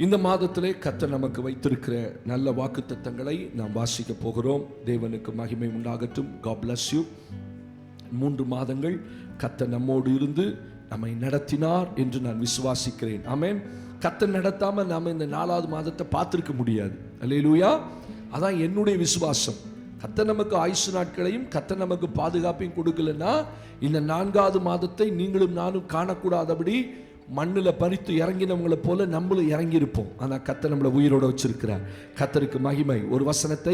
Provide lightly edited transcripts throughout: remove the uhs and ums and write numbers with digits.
இந்த மாதத்திலே கர்த்தர் நமக்கு வைத்திருக்கிற நல்ல வாக்குத்தத்தங்களை நாம் வாசிக்க போகிறோம். தேவனுக்கு மகிமை உண்டாகட்டும். God bless you. 3 மாதங்கள் கர்த்தர் நம்மோடு இருந்து நம்மை நடத்தினார் என்று நான் விசுவாசிக்கிறேன். ஆமென். கர்த்தர் நடத்தாம நாம இந்த 4வது மாதத்தை பார்த்திருக்க முடியாது. அல்லேலூயா. அதான் என்னுடைய விசுவாசம். கர்த்தர் நமக்கு ஆயுசு நாட்களையும் கர்த்தர் நமக்கு பாதுகாப்பையும் கொடுக்கலன்னா இந்த 4வது மாதத்தை நீங்களும் நானும் காணக்கூடாதபடி மண்ணில் பறித்து இறங்கினவங்களை போல நம்மளும் இறங்கியிருப்போம். ஆனால் கர்த்தர் நம்மளை உயிரோடு வச்சிருக்கிறார். கர்த்தருக்கு மகிமை. ஒரு வசனத்தை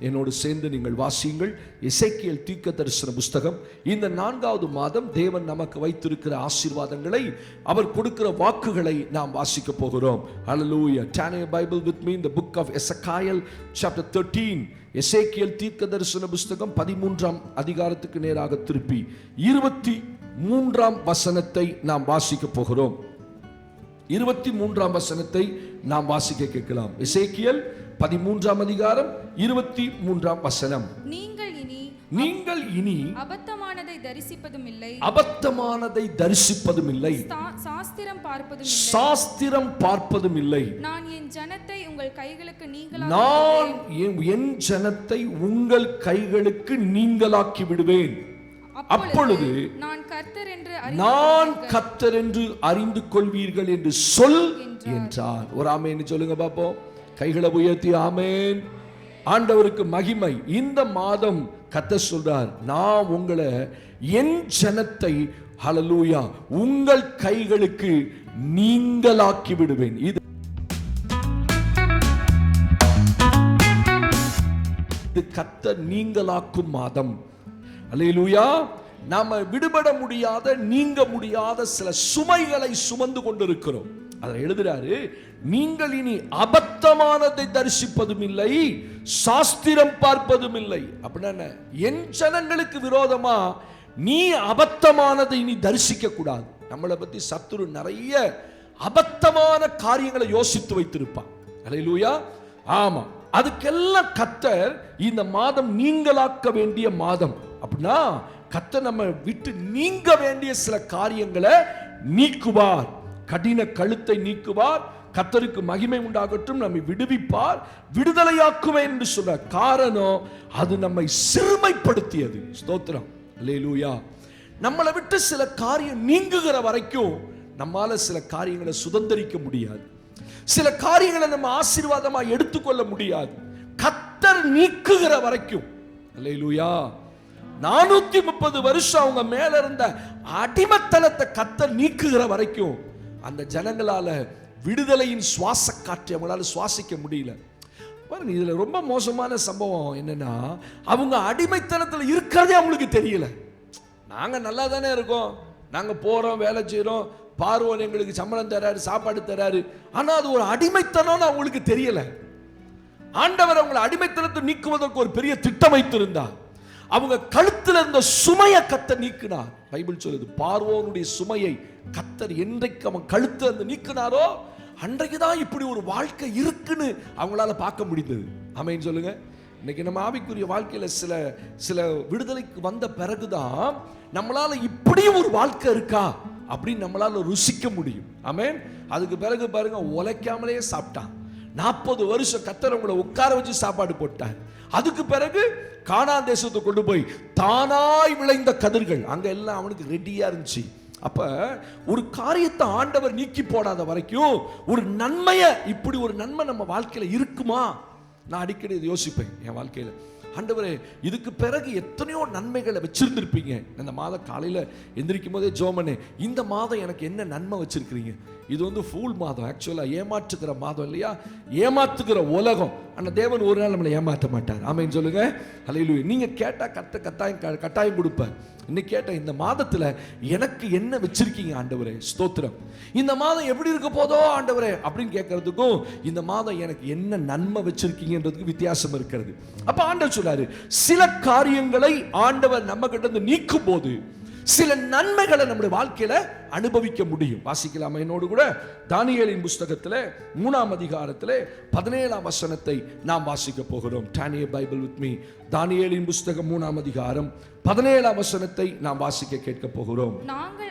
என்னோடு சேர்ந்து நீங்கள் வாசியுங்கள். எசேக்கியேல் தீர்க்கதரிசன புஸ்தகம். இந்த 4வது மாதம் தேவன் நமக்கு வைத்திருக்கிற ஆசீர்வாதங்களை, அவர் கொடுக்கிற வாக்குகளை நாம் வாசிக்க போகிறோம். Hallelujah. Turn your Bible with me in the book of Ezekiel chapter 13. எசேக்கியேல் தீர்க்கதரிசன புஸ்தகம் 13ஆம் அதிகாரத்துக்கு நேராக திருப்பி 23ஆம் வசனத்தை நாம் வாசிக்க போகிறோம். 23ஆம் வசனத்தை நாம் வாசிக்க கேட்கலாம். எசேக்கியேல் 13ஆம் அதிகாரம் 23ஆம் வசனம். நீங்கள் இனி அபத்தமானதை தரிசிப்பதும் இல்லை, அபத்தமானதை தரிசிப்பதும் இல்லை, சாஸ்திரம் பார்ப்பதும் இல்லை. நான் என் ஜனத்தை உங்கள் கைகளுக்கு நீங்களாக்கி விடுவேன். அப்பொழுது நான் கர்த்தர் என்று அறிந்து கொள்வீர்கள் என்று சொல் என்றார். ஒரு ஆமென் சொல்லுங்க பாப்போம். கைகளை உயர்த்தி ஆமென். ஆண்டவருக்கு மகிமை. இந்த மாதம் கர்த்தர் சொல்றார், நான் உங்களை, என் ஜனத்தை, ஹல்லேலூயா, உங்கள் கைகளுக்கு நீங்களாக்கி விடுவேன். இது கர்த்தர் நீங்களாக்கும் மாதம். அல்லேலூயா. நாம விடுபட முடியாத, நீங்க முடியாத சில சுமைகளை சுமந்து கொண்டிருக்கிறோம். அதை எழுதுறாரு, நீங்கள் இனி அபத்தமானதை தரிசிப்பதும் இல்லை, சாஸ்திரம் பார்ப்பதும் இல்லை. அப்படின்னா என் ஜனங்களுக்கு விரோதமா நீ அபத்தமானதை இனி தரிசிக்க கூடாது. நம்மளை பத்தி சத்துரு நிறைய அபத்தமான காரியங்களை யோசித்து வைத்திருப்பான். அல்லேலூயா. ஆமா, அதுக்கெல்லாம் கர்த்தர் இந்த மாதம் நீங்களாக்க வேண்டிய மாதம். அப்படின்னா கர்த்தர் நம்ம விட்டு நீங்க வேண்டிய சில காரியங்களை நீக்குவார். கடின கழுத்தை நீக்குவார். கர்த்தருக்கு மகிமை உண்டாகட்டும். நம்மை விடுவிப்பார், விடுதலையாக்குவேன் என்று சொல்ற காரணம் அது நம்மை சிறுமைப்படுத்தியது. ஸ்தோத்திரம். அல்லேலூயா. நம்மளை விட்டு சில காரியம் நீங்குகிற வரைக்கும் நம்மால சில காரியங்களை சுதந்திரிக்க முடியாது. சில காரியங்களை நம்ம ஆசீர்வாதமா எடுத்துக்கொள்ள முடியாது. கர்த்தர் நீக்குகிற வரைக்கும். அல்லேலூயா. 430 வருஷம் அவங்க மேல இருந்த அடிமைத்தனத்தை கர்த்தர் நீக்குகிற வரைக்கும் அந்த ஜனங்களால விடுதலையின் சுவாச காற்றை அவங்களால சுவாசிக்க முடியல. பாருங்க, இதுல ரொம்ப மோசமான சம்பவம் என்னன்னா, அவங்க அடிமைத்தனத்துல இருக்கிறதே அவங்களுக்கு தெரியல. நாங்க நல்லா தானே இருக்கோம், நாங்க போறோம், வேலை செய்யறோம், பார்வோன் எங்களுக்கு சம்பளம் தராரு, சாப்பாடு தராரு. ஆனா அது ஒரு அடிமைத்தனம்னு அவங்களுக்கு தெரியல. ஆண்டவர் அவங்களை அடிமைத்தனத்தை நீக்குவதற்கு ஒரு பெரிய திட்டம் வைத்திருந்தார். அவங்க கழுத்துல இருந்த சுமையை கர்த்தர் நீக்கினார். பைபிள் சொல்லுது, பார்வோனுடைய சுமையை கர்த்தர் என்றைக்கு அவன் கழுத்துல இருந்து நீக்கினாரோ அன்றைக்குதான் இப்படி ஒரு வாழ்க்கை இருக்குன்னு அவங்களால பார்க்க முடிந்தது. ஆமென் சொல்லுங்க. இன்னைக்கு நம்ம ஆவிக்குரிய வாழ்க்கையில சில விடுதலைக்கு வந்த பிறகுதான் நம்மளால இப்படி ஒரு வாழ்க்கை இருக்கா அப்படின்னு நம்மளால ருசிக்க முடியும். ஆமென். அதுக்கு பிறகு பாருங்க, உழைக்காமலே சாப்பிட்டான். 40 வருஷம் கர்த்தர் உங்களை உட்கார வச்சு சாப்பாடு போட்டார். அதுக்கு பிறகு கானான் தேசத்தை கொண்டு போய் தானாய் விளைந்த கதிர்கள் அங்க எல்லாம் அவனுக்கு ரெடியா இருந்துச்சு. அப்ப ஒரு காரியத்தை ஆண்டவர் நீக்கி போடாத வரைக்கும் ஒரு நன்மையை, இப்படி ஒரு நன்மை நம்ம வாழ்க்கையில இருக்குமா? நான் அடிக்கடி யோசிப்பேன் என் வாழ்க்கையில. ஆண்டவரே, இதுக்கு பிறகு எத்தனையோ நன்மைகளை வச்சிருந்திருப்பீங்க. இந்த மாதம் காலையில எந்திரிக்கும் போதே ஜோமனே, இந்த மாதம் எனக்கு என்ன நன்மை வச்சிருக்கிறீங்க? இது வந்து ஃபூல் மாதம், ஆக்சுவலா ஏமாற்றுகிற மாதம் இல்லையா? ஏமாத்துகிற உலகம். ஆனா தேவன் ஒரு நாள் நம்மளை ஏமாற்ற மாட்டார். ஆமென் சொல்லுங்க. அல்லேலூயா. நீங்க கேட்டா கட்டாயம் கொடுப்பார். இன்னைக்கு கேட்ட, இந்த மாதத்துல எனக்கு என்ன வச்சிருக்கீங்க ஆண்டவரே? ஸ்தோத்திரம். இந்த மாதம் எப்படி இருக்க போதோ ஆண்டவரே அப்படின்னு கேட்கறதுக்கும் இந்த மாதம் எனக்கு என்ன நன்மை வச்சிருக்கீங்கன்றதுக்கு வித்தியாசம் இருக்கிறது. அப்ப ஆண்டவர் சொல்றாரு, சில காரியங்களை ஆண்டவர் நம்ம கிட்ட இருந்து நீக்கும் போது, சில நன்மைகளை நம்முடைய வாழ்க்கையில அனுபவிக்க முடியும். வாசிக்கலாமா என்னோடு கூட? தானியேலின் புஸ்தகத்திலே 3ஆம் அதிகாரத்திலே 17ஆம் வசனத்தை நாம் வாசிக்க போகிறோம். Turn your Bible with me. தானியேலின் புஸ்தகம் 3ஆம் அதிகாரம் 17ஆம் வசனத்தை நாம் வாசிக்க கேட்க போகிறோம். நாங்கள்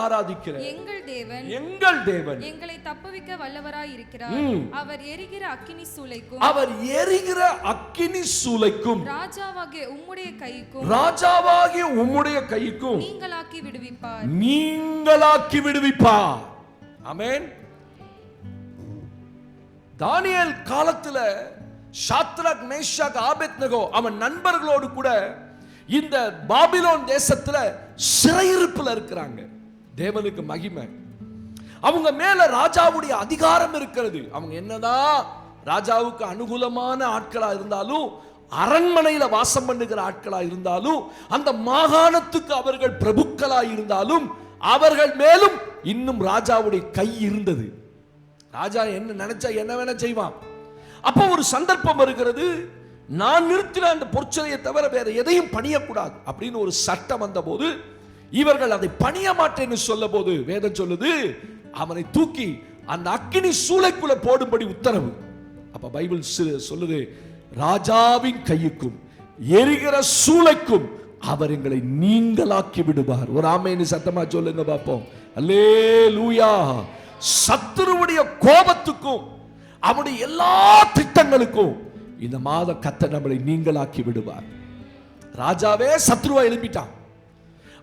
ஆராதிக்கிற எங்கள் தேவன் எங்களை தப்புவிக்க வல்லவராய் இருக்கிறார். அவர் எரிகிற அக்கினி சூளைக்கும் ராஜாவாகிய உம்முடைய கைக்கும் நீங்களாக்கி விடுவிப்பார். ஆமென். தானியேல் காலத்துல ஷாத்ராக், மேஷாக், ஆபேத்நேகோ அவன் நண்பர்களோடு கூட இந்த பாபிலோன் தேசத்துல சிறையிருப்புல இருக்கிறாங்க. தேவனுக்கு மகிமை. அவங்க மேல ராஜாவுடைய அதிகாரம் இருக்கிறது. அவங்க என்னதான் ராஜாவுக்கு அனுகூலமான ஆட்களா இருந்தாலும், அரண்மனையில வாசம் பண்ணுகிற ஆட்களா இருந்தாலும், அந்த மாகாணத்துக்கு அவர்கள் பிரபுக்களா இருந்தாலும், அவர்கள் மேலும் இன்னும் ராஜாவுடைய கை இருந்தது. ராஜா என்ன நினைச்சா என்ன வேணா செய்வான். அப்போ ஒரு சந்தர்ப்பம் வருகிறது, நான் நிறுத்தின அந்த பொற்சிலையை தவிர வேற எதையும் பணியக்கூடாது அப்படின்னு ஒரு சட்டம் வந்த போது, இவர்கள் அதை பணிய மாட்டேன்னு சொல்ல போது வேதம் சொல்லுது, அவனை தூக்கி அந்த அக்கினி சூளைக்குள்ள போடும்படி உத்தரவு. அப்ப பைபிள் சொல்லுது, ராஜாவின் கையுக்கும் எரிகிற சூளைக்கும் அவர் எங்களை நீங்களாக்கி விடுவார். ஒரு ஆமென் சத்தமா சொல்லுங்க பாப்போம். அல்லேலூயா. சத்துருவுடைய கோபத்துக்கும் அவனுடைய எல்லா திட்டங்களுக்கும் இந்த மாத கர்த்தர் நம்மளை நீங்களாக்கி விடுவார். ராஜாவே சத்ருவா எழுப்பிட்டான்.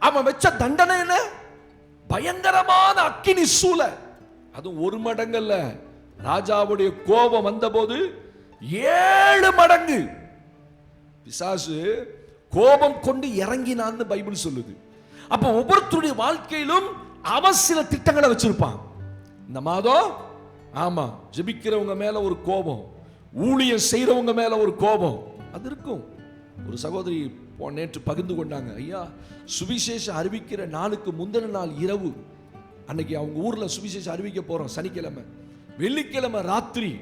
அவன் வச்ச தண்டனை என்ன? பயங்கரமான அக்கினி சூளை. அதுவும் ஒரு மடங்கல்ல, ராஜாவுடைய கோபம் வந்த போது 7 மடங்கு பிசாசு கோபம் கொண்டு இறங்கினான்னு பைபிள் சொல்லுது. அப்ப ஒவ்வொருத்தருடைய வாழ்க்கையிலும் அவன் சில திட்டங்களை வச்சிருப்பான். இந்த மாதம் ஆமா ஜெபிக்கிறவங்க மேல ஒரு கோபம், ஊழியம் செய்யறவங்க மேல ஒரு கோபம் அது இருக்கும். ஒரு சகோதரி நேற்று பகிர்ந்து கொண்டாங்க, ஐயா சுவிசேஷம் அறிவிக்கிற நாளுக்கு முந்தின நாள் இரவு, அன்னைக்கு அவங்க ஊர்ல சுவிசேஷம் அறிவிக்க போறோம், சனிக்கிழமை, வெள்ளிக்கிழமை ராத்திரி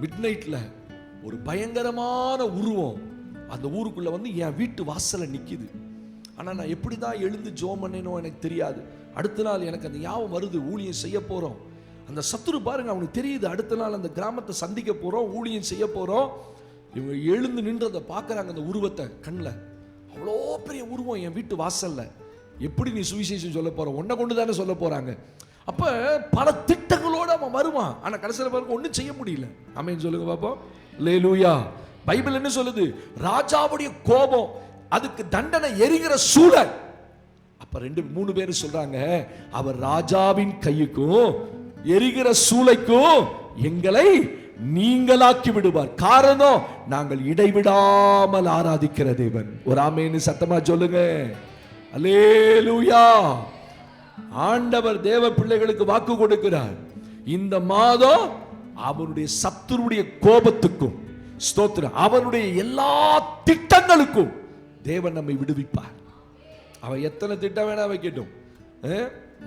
மிட் நைட்ல ஒரு பயங்கரமான உருவம் அந்த ஊருக்குள்ள வந்து என் வீட்டு வாசல்ல நிக்குது. ஆனா நான் எப்படிதான் எழுந்து ஜெபம் பண்ணேனோ எனக்கு தெரியாது. அடுத்த நாள் எனக்கு அந்த ஞாபகம் வருது, ஊழியம் செய்ய போறோம். அந்த சத்துரு பாருங்க, அவனுக்கு தெரியுது அடுத்த நாள் அந்த கிராமத்தை சந்திக்க போறோம், ஊழியம் செய்ய போறோம். இவங்க எழுந்து நின்றதை பார்க்கறாங்க, அந்த உருவத்தை கண்ணில். அவ்வளோ பெரிய உருவம் என் வீட்டு வாசல்ல, எப்படி நீ சுவிசேஷம் சொல்ல போற? உன்னை கொண்டு தானே சொல்ல போறாங்க. அப்ப பல திட்டங்களோடு அவன் வருவான். ஆனா கடைசியில் பாருங்க ஒன்றும் செய்ய முடியல. ஆமென் சொல்லுங்க பாப்போம். அல்லேலூயா. பைபிள் என்ன சொல்லுது? ராஜாவுடைய கோபம், அதுக்கு தண்டனை எரிகிற சூளை. அப்ப 2-3 பேர் சொல்றாங்க, அவர் ராஜாவின் கையுக்கும் எரிகிற சூளைக்கும் எங்களை நீங்களாக்கி விடுவார். காரணம், நாங்கள் இடைவிடாமல் ஆராதிக்கிற தேவன். ஒரு ஆமென் சத்தமா சொல்லுங்க. அல்லேலூயா. ஆண்டவர் தேவ பிள்ளைகளுக்கு வாக்கு கொடுக்கிறார். இந்த மாதம் அவருடைய சத்துருடைய கோபத்துக்கும் ஸ்தோத்திரம், அவருடைய எல்லா திட்டங்களுக்கும் தேவன் நம்மை விடுவிப்பார். அவன் எத்தனை திட்டம் வேணா வைக்கட்டும்.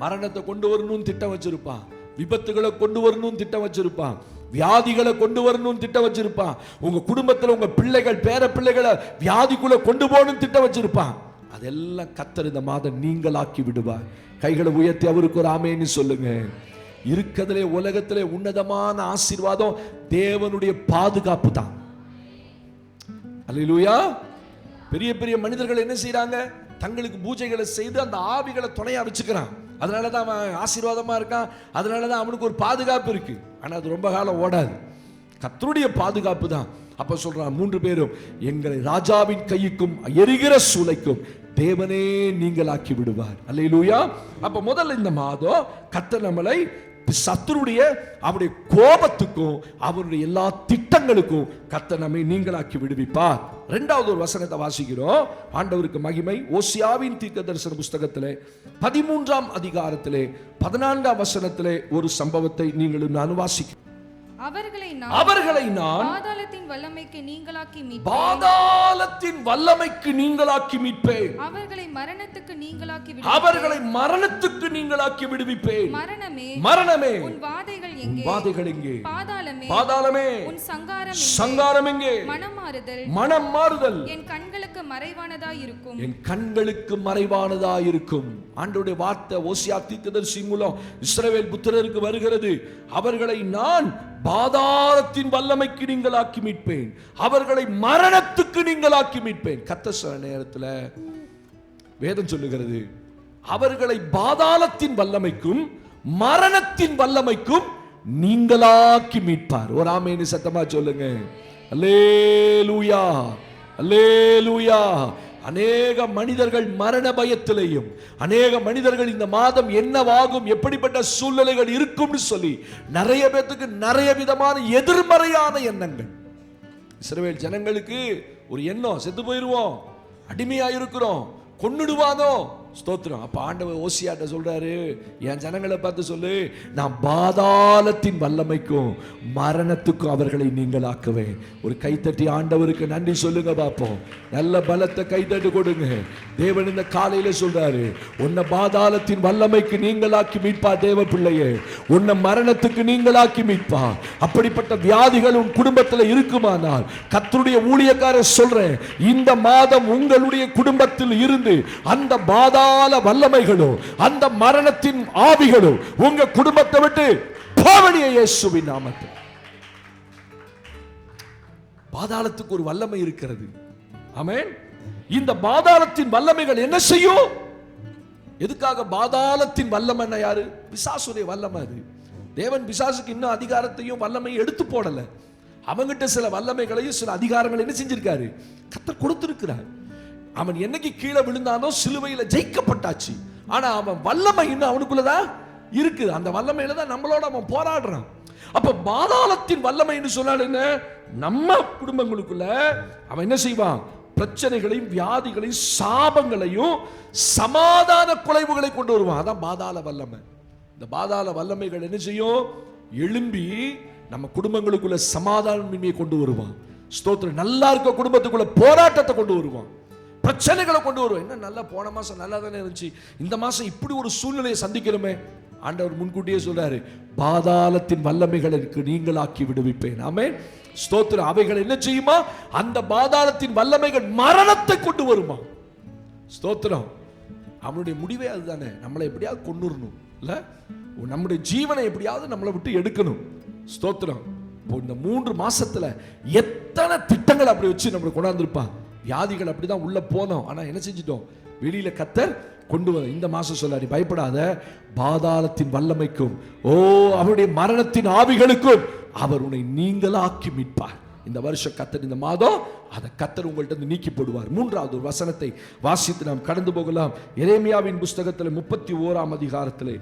மரணத்தை கொண்டு வரணும்னு திட்டம் வச்சிருப்பான், விபத்துகளை கொண்டு வரணும்னு திட்டம் வச்சிருப்பான், வியாதிகளை கொண்டு வரணும்னு திட்டம் வச்சிருப்பான், உங்க குடும்பத்தில் உங்க பிள்ளைகள் பேர பிள்ளைகளை வியாதிக்குள்ள கொண்டு போகணும்னு திட்டம் வச்சிருப்பான். அதெல்லாம் கர்த்தர் இந்த மாதம் நீங்களாக்கி விடுவார். கைகளை உயர்த்தி அவருக்கு ஒரு ஆமென்னு சொல்லுங்க. இருக்கிறதுலே உலகத்திலே உன்னதமான ஆசீர்வாதம் தேவனுடைய பாதுகாப்பு தான். அல்லேலூயா. பெரிய பெரிய மனிதர்கள் என்ன செய்யறாங்க? தங்களுக்கு பூஜைகளை செய்து அந்த ஆவிகளை துணையா வச்சுக்கிறான். அதனாலதான் அவன் ஆசீர்வாதமா இருக்கான், அதனாலதான் அவனுக்கு ஒரு பாதுகாப்பு இருக்கு. ஆனா அது ரொம்ப காலம் ஓடாது. கர்த்தருடைய பாதுகாப்பு தான். அப்ப சொல்றான் 3 பேரும், எங்களை ராஜாவின் கைக்கும் எரிகிற சூளைக்கும் தேவனே நீங்களாக்கி விடுவார். அல்லேலூயா. அப்ப முதல்ல இந்த மாதம் கர்த்தர் நம்மளை சத்துருடைய அவருடைய கோபத்துக்கும் அவருடைய எல்லா திட்டங்களுக்கும் கர்த்தர் நம்மை நீங்களாக்கி விடுவிப்பார். 2வது ஒரு வசனத்தை வாசிக்கிறோம். ஆண்டவருக்கு மகிமை. ஓசியாவின் தீர்க்கதரிசன புஸ்தகத்திலே 13ஆம் அதிகாரத்திலே 14ஆம் வசனத்திலே ஒரு சம்பவத்தை நீங்களும் நான் வாசிக்கிறோம். அவர்களை நான் பாதாளத்தின் வல்லமைக்கு நீங்களாக்கி மீட்பேன். அவர்களை மரணத்துக்கு நீங்களாக்கி விடுவிப்பேன். மரணமே உன் வாதைகள் எங்கே? பாதாளமே உன் சங்காரம் எங்கே? மனம் மாறுதல் என் கண்களுக்கு மறைவானதா இருக்கும். என் கண்களுக்கு மறைவானதா இருக்கும். ஆண்டவருடைய வார்த்தை ஓசியா தீர்க்கதரிசி மூலம் இஸ்ரவேல் புத்திரருக்கு வருகிறது. அவர்களை நான் பாதாளத்தின் வல்லமைக்கு நீங்களாக்கி மீட்பேன், அவர்களை மரணத்துக்கு நீங்களாக்கி மீட்பேன். கர்த்தர் சில நேரத்தில் வேதம் சொல்லுகிறது, அவர்களை பாதாளத்தின் வல்லமைக்கும் மரணத்தின் வல்லமைக்கும் நீங்களாக்கி மீட்பார். ஒரு ஆமென் சத்தமா சொல்லுங்க. அல்லேலூயா, அல்லேலூயா. அநேக மனிதர்கள் மரண பயத்திலையும், அநேக மனிதர்கள் இந்த மாதம் என்னவாகும், எப்படிப்பட்ட சூழ்நிலைகள் இருக்கும்னு சொல்லி நிறைய பேருக்கு நிறைய விதமான எதிர்மறையான எண்ணங்கள். இஸ்ரவேல் ஜனங்களுக்கு ஒரு எண்ணம், செத்து போயிருவோம், அடிமையா இருக்கிறோம், கொன்னுடுவானோ. ஸ்தோத்திரம். அப்ப ஆண்டவர் ஓசியாட்ட சொல்றாரு, என் ஜனங்களை பார்த்து சொல்லு, நான் பாதாளத்தின் வல்லமைக்கும் மரணத்துக்கும் அவர்களை நீங்களாக்குவேன். ஒரு கைத்தட்டி ஆண்டவருக்கு நன்றி சொல்லுங்க பாப்போம். நல்ல பலத்தை கைத்தட்டு கொடுங்க. தேவன் இந்த காலையில சொல்றாரு, உன்னை பாதாளத்தின் வல்லமைக்கு நீங்களாக்கி மீட்பா. தேவ பிள்ளையே, உன்னை மரணத்துக்கு நீங்களாக்கி மீட்பா. அப்படிப்பட்ட வியாதிகள் உன் குடும்பத்தில் இருக்குமானால் கர்த்தருடைய ஊழியக்காரர் சொல்றேன், இந்த மாதம் உங்களுடைய குடும்பத்தில் இருந்து அந்த பாதாள வல்லமைகளோ, அந்த மரணத்தின் ஆவிகளோ உங்க குடும்பத்தை விட்டு போவடிய இயேசுவின் நாமத்தில். பாதாளத்துக்கு ஒரு வல்லமை இருக்கிறது. ஆமென். இந்த பாதாளத்தின் வல்லமைகள் என்ன செய்யும்? எதுக்காக பாதாளத்தின் வல்லமை? யாரு? பிசாசுடைய வல்லமை. அது தேவன் பிசாசுக்கு இன்னும் அதிகாரத்தையும் வல்லமையும் எடுத்து போடல. அவங்கிட்ட சில வல்லமைகளையும் சில அதிகாரங்களை என்ன செஞ்சிருக்காரு? கர்த்தர் கொடுத்திருக்கிறார். அவன் என்னைக்கு கீழே விழுந்தானோ சிலுவையில ஜெயிக்கப்பட்டாச்சு. ஆனா அவன் வல்லமை இன்னும் அவனுக்குள்ளதான் இருக்குது. அந்த வல்லமையில தான் நம்மளோட அவன் போராடுறான். அப்ப பாதாளத்தின் வல்லமை என்று சொன்னால் என்ன? நம்ம குடும்பங்களுக்குள்ள அவன் என்ன செய்வான்? பிரச்சனைகளையும் வியாதிகளையும் சாபங்களையும் சமாதான குலைவுகளை கொண்டு வருவான். அதான் பாதாள வல்லமை. இந்த பாதாள வல்லமைகள் என்ன செய்யும்? எழும்பி நம்ம குடும்பங்களுக்குள்ள சமாதானமின்மையை கொண்டு வருவான். ஸ்தோத்திரம். நல்லா இருக்க குடும்பத்துக்குள்ள போராட்டத்தை கொண்டு வருவான், பிரச்சனைகளை கொண்டு வருவோம். என்ன நல்லா போன மாசம் நல்லா தானே இருந்துச்சு, இந்த மாசம் இப்படி ஒரு சூழ்நிலையை சந்திக்கிறோமே. ஆண்டவர் முன்கூட்டியே சொல்றாரு, பாதாளத்தின் வல்லமைகளுக்கு நீங்களாக்கி விடுவிப்பேன். ஆமென். ஸ்தோத்திரம். அவைகள் என்ன செய்யுமா? அந்த பாதாளத்தின் வல்லமைகள் மரணத்தை கொண்டு வருமா. ஸ்தோத்திரம். அவனுடைய முடிவே அதுதானே, நம்மளை எப்படியாவது கொண்டுறணும் இல்ல, நம்முடைய ஜீவனை எப்படியாவது நம்மளை விட்டு எடுக்கணும். ஸ்தோத்திரம். இந்த 3 மாசத்துல எத்தனை திட்டங்கள் அப்படி வச்சு நம்மளை கொண்டாந்துருப்பான். வியாதிகள் அப்படிதான் உள்ள போனோம், ஆனா என்ன செஞ்சிட்டோம்? வெளியில கர்த்தர் கொண்டு வர. இந்த மாசம் சொல்லாடி, பயப்படாத, பாதாளத்தின் வல்லமைக்கும் அவருடைய மரணத்தின் ஆவிகளுக்கும் அவர் உன்னை நீங்களாக்கி மீட்பார். இந்த வருஷம் கர்த்தர், இந்த மாதம் அதை கர்த்தர் உங்கள்கிட்ட நீக்கி போடுவார். 3வது ஒரு வசனத்தை வாசித்து நாம் கடந்து போகலாம். எரேமியாவின் புஸ்தகத்தில் 31ஆம் அதிகாரத்தில்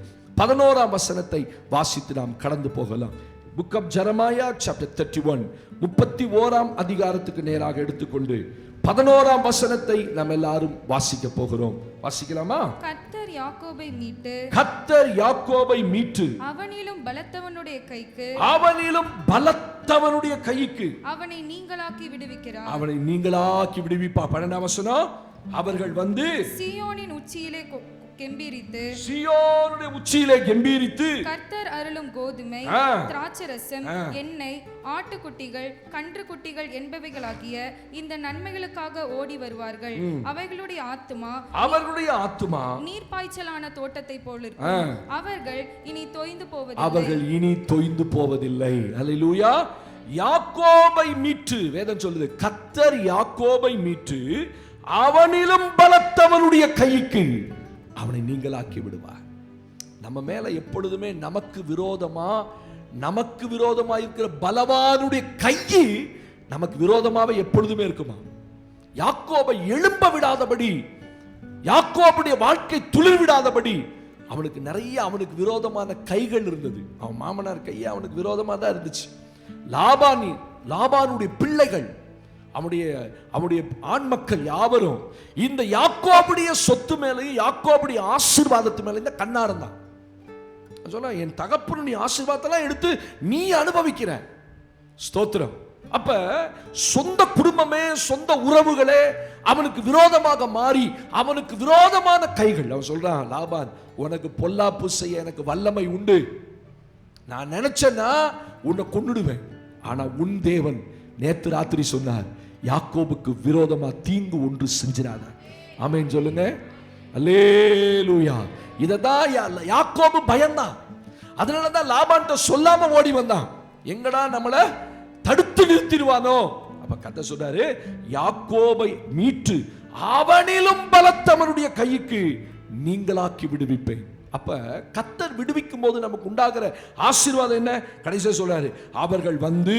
11ஆம் வசனத்தை வாசித்து நாம் கடந்து போகலாம். Book of Jeremiah chapter 31 31ஆம் அதிகாரத்துக்கு நேராக எடுத்துக்கொண்டு 11ஆம் வசனத்தை நாம் எல்லாரும் வாசிக்க போகிறோம். வாசிக்கலாமா? கர்த்தர் யாக்கோபை மீட்டு, கர்த்தர் யாக்கோபை மீட்டு அவனிலும் பலத்தவனுடைய கைக்கு, அவனிலும் பலத்தவனுடைய கைக்கு அவனை நீங்களாக்கி விடுவிக்கிறார். அவனை நீங்களாக்கி விடுவிப்பா. 12ஆம் வசனம், அவர்கள் வந்து சீயோனின் உச்சியிலே கெம்பீரித்து, சீயோனுடைய உச்சியிலே கெம்பீரித்து, கர்த்தர் அருளும் கோதுமை, திராட்சரசம், எண்ணெய், ஆட்டுக்குட்டிகள், கன்றுக்குட்டிகள் என்பவைகளாகிய இந்த நன்மைகளுக்காக ஓடி வருவார்கள். அவர்களுடைய ஆத்துமா நீர்ப்பாய்ச்சலான தோட்டத்தை போல இருக்கும். அவர்கள் இனி தோய்ந்து போவதில்லை. அவர்கள் இனி தோய்ந்து போவதில்லை. அல்லேலூயா. யாக்கோபை மீட்டு, வேதம் சொல்லுது, கர்த்தர் யாக்கோபை மீட்டு அவனிலும் பலத்தவனுடைய கைக்கு அவனை நீங்களாக்கி விடுவார். நம்ம மேல எப்பொழுதுமே நமக்கு விரோதமா இருக்கிற பலவானுடைய கையை நமக்கு விரோதமாவே எப்பொழுதுமே இருக்குமா. யாக்கோபை எழும்ப விடாதபடி, யாக்கோபுடைய வாழ்க்கை துளிர் விடாதபடி அவனுக்கு விரோதமான கைகள் இருந்தது. அவன் மாமனார் கையை அவனுக்கு விரோதமா தான் இருந்துச்சு. லாபானுடைய பிள்ளைகள், அவனுடைய ஆண் மக்கள் யாவரும் இந்த யாக்கோபுடைய சொத்து மேலையும் யாக்கோபுடைய ஆசீர்வாதத்து மேல இந்த கண்ணாரம் தான். சொல்ல, என் தகப்பனு நீ ஆசீர்வாதத்தெல்லாம் எடுத்து நீ அனுபவிக்கிற. ஸ்தோத்திரம். அப்ப சொந்த குடும்பமே, சொந்த உறவுகளே அவனுக்கு விரோதமாக மாறி அவனுக்கு விரோதமான கைகள். அவன் சொல்றான், லாபான், உனக்கு பொல்லாப்பு செய்ய எனக்கு வல்லமை உண்டு. நான் நினைச்சேன்னா உன்னை கொன்னுடுவேன். ஆனா உன் தேவன் நேற்று ராத்திரி சொன்னார், யாக்கோபுக்கு விரோதமா தீங்கு ஒன்று செஞ்சிராத. ஆமென் சொல்லுங்க. அல்லேலூயா. இததான் யாக்கோபு பயந்தான். அதனாலதான் லாபான்ட்ட சொல்லாம ஓடி வந்தான். எங்கடா நம்மள தடுத்து நிறுத்திடுவானோ. அப்ப கர்த்தர் சொல்றாரு, யாக்கோபை மீட்டு அவனிலும் பலத்தவனுடைய கைக்கு நீங்களாக்கி விடுவிப்பேன். அப்ப கர்த்தர் விடுவிக்கும் போது நமக்கு உண்டாகிற ஆசீர்வாதம் என்ன? கடைசியா சொல்றாரு, அவர்கள் வந்து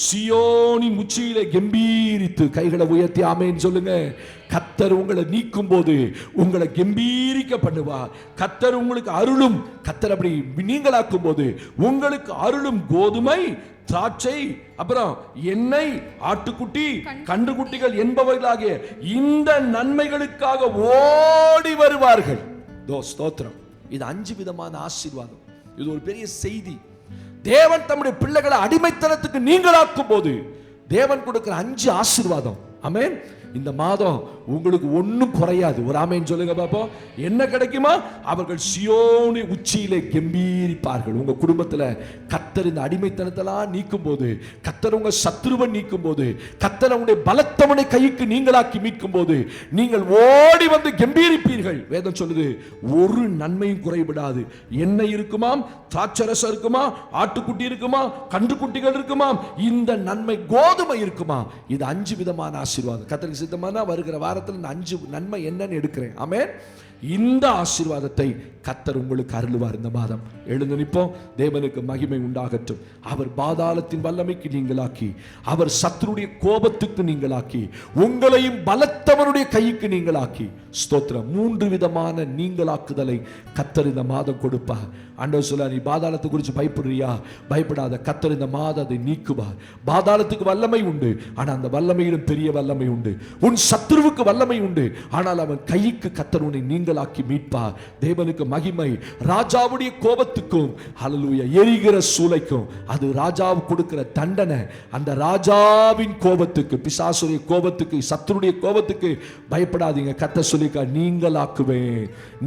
சீயோனின் உச்சியிலே கம்பீரித்து, கைகளை உயர்த்தி ஆமென் சொல்லுங்க. கர்த்தர் உங்களை நீக்கும் போது உங்களை கம்பீரிக்க பண்ணுவார். கர்த்தர் உங்களுக்கு அருளும், கர்த்தர் அப்படி நீங்களாக்கும் போது உங்களுக்கு அருளும் கோதுமை, திராட்சை, அப்புறம் எண்ணெய், ஆட்டுக்குட்டி, கன்றுக்குட்டிகள் என்பவர்களாகிய இந்த நன்மைகளுக்காக ஓடி வருவார்கள். ஸ்தோத்திரம். இது 5 விதமான ஆசீர்வாதம். இது ஒரு பெரிய செய்தி. தேவன் தம்முடைய பிள்ளைகளை அடிமைத்தனத்துக்கு நீங்களாக்கும் போது தேவன் கொடுக்கிற 5 ஆசீர்வாதம். ஆமென். இந்த மாதம் உங்களுக்கு ஒன்றும் குறையாது. ஒரு ஆமென் சொல்லுங்க பாப்போம். என்ன கிடைக்குமா? அவர்கள் சீயோனி உச்சியிலே கம்பீரிப்பார்கள். உங்க குடும்பத்தில் கர்த்தர் இந்த அடிமைத்தனத்தெல்லாம் நீக்கும் போது, கர்த்தர் உங்க சத்துருவை நீக்கும் போது, கர்த்தர் உங்களுடைய பலத்தவனை கைக்கு நீங்களாக்கி மீட்கும் போது நீங்கள் ஓடி வந்து கம்பீரிப்பீர்கள். வேதம் சொல்லுது, ஒரு நன்மையும் குறைவிடாது. எண்ணெய் இருக்குமாம், திராட்சரசம் இருக்குமா, ஆட்டுக்குட்டி இருக்குமா, கன்றுக்குட்டிகள் இருக்குமா, இந்த நன்மை கோதுமை இருக்குமா. இது 5 விதமான ஆசீர்வாதம். கர்த்தருக்கு சித்தமான வருகிற வாரத்தில் இந்த 5 நன்மை என்னன்னு எடுக்கிறேன். ஆமென். இந்த ஆசீர்வாதத்தை கர்த்தர் உங்களுக்கு அருளுவார் இந்த மாதம். எழுந்து நிற்போம். தேவனுக்கு மகிமை உண்டாகட்டும். அவர் பாதாளத்தின் வல்லமைக்கு நீங்களாக்கி, அவர் சத்துருடைய கோபத்துக்கு நீங்களாக்கி, உங்களையும் பலத்தவனுடைய கைக்கு நீங்களாக்கி. ஸ்தோத்திரம். 3 விதமான நீங்களாக்குதலை கர்த்தர் இந்த மாதம் கொடுப்பார். ஆண்டவர் சொல்ல, நீ பாதாளத்தை குறித்து பயப்படுறியா? பயப்படாத. கர்த்தர் இந்த மாதம் அதை நீக்குவார். பாதாளத்துக்கு வல்லமை உண்டு, ஆனால் அந்த வல்லமையிலும் பெரிய வல்லமை உண்டு. உன் சத்துருவுக்கு வல்லமை உண்டு, ஆனால் அவன் கைக்கு கர்த்தர் உன்னை நீங்களாக்கி மீட்பார். தேவனுக்கு மகிமை. ராஜாவுடைய கோபத்துக்கும், ஹல்லேலூயா, எரிகிற சூளைக்கும் அது ராஜாவுக்கு கொடுக்கிற தண்டனை. அந்த ராஜாவின் கோபத்துக்கு, பிசாசுடைய கோபத்துக்கு, சத்துருடைய கோபத்துக்கு பயப்படாதீங்க. கர்த்தர் சொல்லிக்க, நீங்களாக்குவேன்,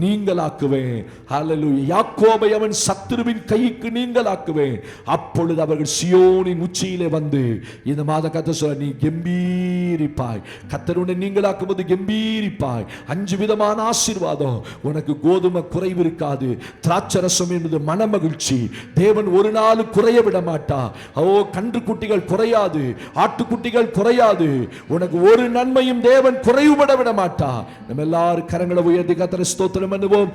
நீங்களாக்குவேன். ஹல்லேலூயா. யாக்கோபை அவன் சத்துருவின் கைக்கு நீங்களாக்குவேன். அப்பொழுது அவர்கள் சீயோனின் உச்சியிலே வந்து, இந்த மாத கர்த்தர் சொல்ல, நீ கம்பீரிப்பாய். கர்த்தர் உன்னை நீங்களாக்கும் போது கம்பீரிப்பாய். 5 விதமான ஆசீர்வாதம். உனக்கு கோதுமை குறைவு இருக்காது. திராட்சரசம் என்பது மனமகிழ்ச்சி. தேவன் ஒரு நாள் குறைய விட மாட்டா. கன்றுக்குட்டிகள் குறையாது, ஆட்டுக்குட்டிகள் குறையாது. உனக்கு ஒரு நன்மையும் தேவன் குறைவுபட விட மாட்டா. நம்ம எல்லாரும் கரங்களை உயர்த்தி கர்த்தரை ஸ்தோத்திரம் பண்ணுவோம்.